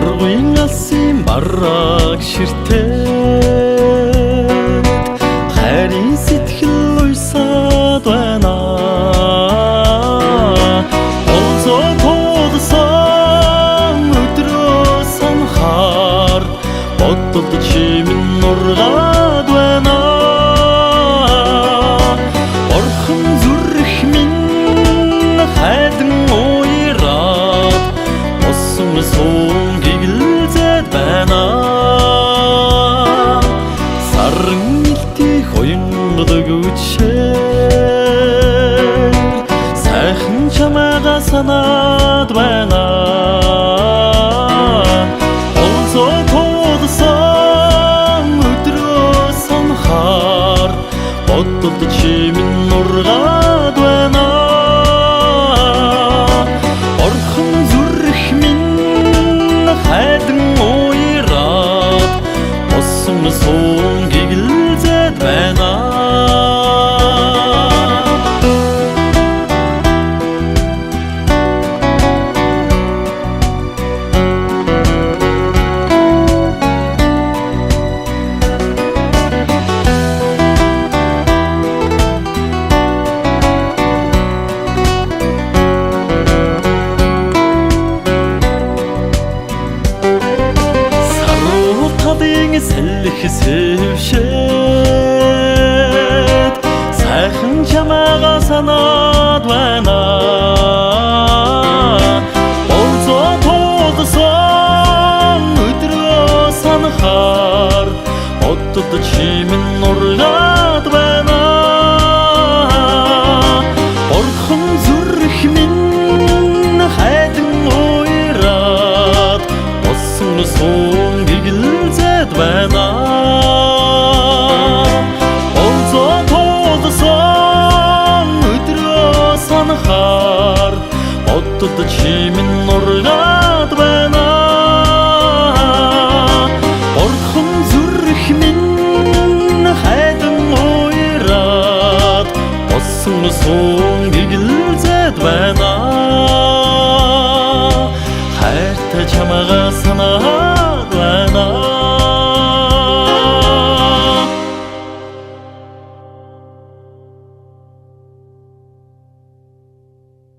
Аргын алсын бараг ширтээд хайрын сэтгэл уйсаад байна. Олзоо тулсан өдрөө санахаар бодолд чимэн нургаад байна. Орхон зүрх минь хайдан уйраад босон суун гигэлзээд байна. Саран илтих уянгадаг үчээр сайхан чамайгаа санаад байна. Олзоо тулсан өдрөө санахаар бодолд чимэн нургаад байна. Орхон зүрх минь хайдан уйраад босон суун гигэлзээд байна. Сэлэх сэвшээд сайхан чамайгаа санаад байна. Олзоо тулсан өдрөө санахаар бодолд чимэн нургаад байна. Орхон зүрх минь хайдан уйраад босон суун гигэлзээд байна. Олзоо тулсан өдрөө санахаар бодолд чимэн нургаад байна. Орхон зүрх минь хайдан уйраад босон суун гигэлзээд байна. Хайртай чамайгаа санаа